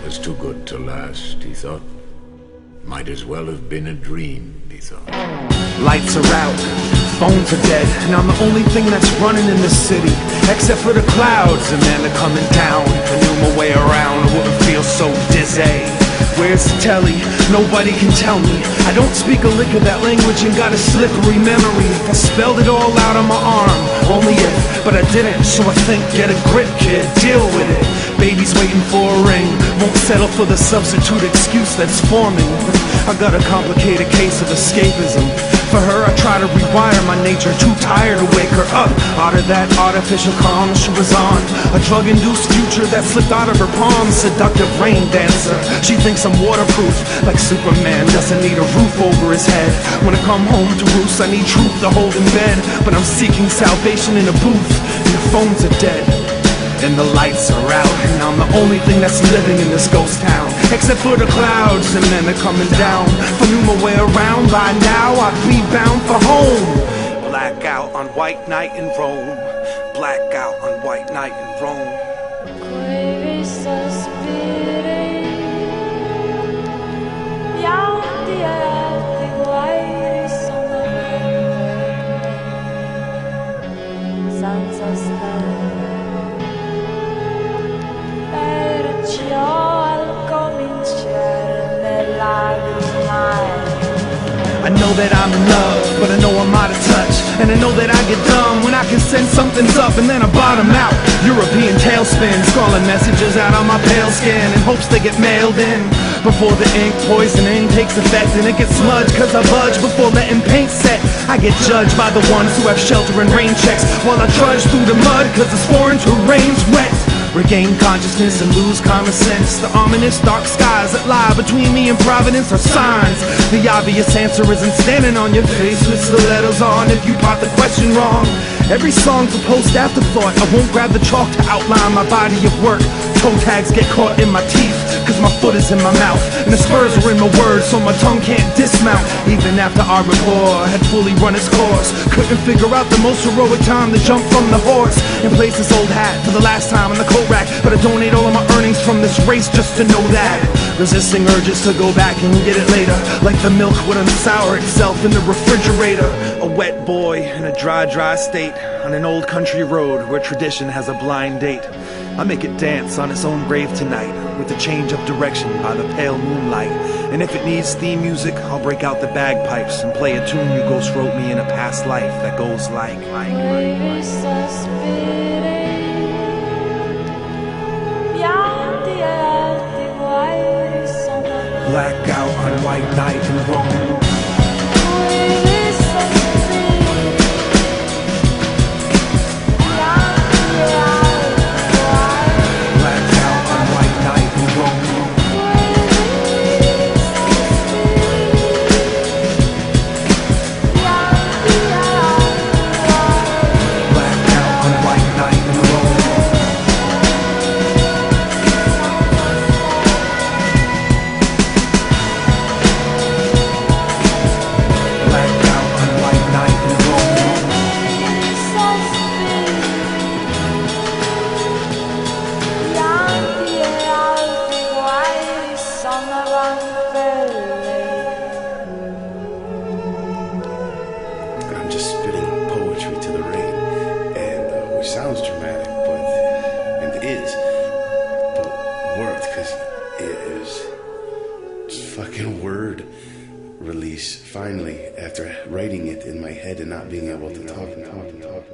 Was too good to last, he thought. Might as well have been a dream, he thought. Lights are out, phones are dead, and I'm the only thing that's running in this city. Except for the clouds, and then they're coming down. If I knew my way around, I wouldn't feel so dizzy. Where's the telly? Nobody can tell me. I don't speak a lick of that language and got a slippery memory. If I spelled it all out on my arm, only if, but I didn't, so I think get a grip, kid, deal with it. Baby's waiting for a ring, won't settle for the substitute excuse that's forming. I got a complicated case of escapism. For her I try to rewire my nature, too tired to wake her up out of that artificial calm she was on. A drug-induced future that slipped out of her palm. Seductive rain dancer, she thinks I'm waterproof, like Superman doesn't need a roof over his head. When I come home to roost, I need truth to hold in bed, but I'm seeking salvation in a booth, and the phones are dead, and the lights are out, and I'm the only thing that's living in this ghost town. Except for the clouds, and then they're coming down. If I knew my way around by now, I'd be bound for home. Blackout on white night in Rome. Blackout on white night in Rome. I know that I'm in love, but I know I'm out of touch, and I know that I get dumb when I can sense something's up and then I bottom out. European tailspin, scrawling messages out on my pale skin in hopes they get mailed in before the ink poisoning takes effect, and it gets smudged cause I budge before letting paint set. I get judged by the ones who have shelter and rain checks while I trudge through the mud cause this foreign terrain's wet. Regain consciousness and lose common sense. The ominous dark skies that lie between me and Providence are signs. The obvious answer isn't standing on your face with stilettos on if you part the question wrong. Every song's a post-afterthought. I won't grab the chalk to outline my body of work. Toe tags get caught in my teeth cause my foot is in my mouth, and the spurs are in my words so my tongue can't dismount. Even after our rapport had fully run its course, couldn't figure out the most heroic time to jump from the horse and place this old hat for the last time in the coat rack. But I donate all of my earnings from this race just to know that. Resisting urges to go back and get it later, like the milk wouldn't sour itself in the refrigerator. A wet boy in a dry state on an old country road where tradition has a blind date. I make it dance on its own grave tonight with a change of direction by the pale moonlight. And if it needs theme music, I'll break out the bagpipes and play a tune you ghost wrote me in a past life that goes like. Blackout on white night in Rome. I'm just spitting poetry to the rain, and which sounds dramatic, and it is, but worked because it is just fucking word release finally after writing it in my head and not being able to talk and talk and talk.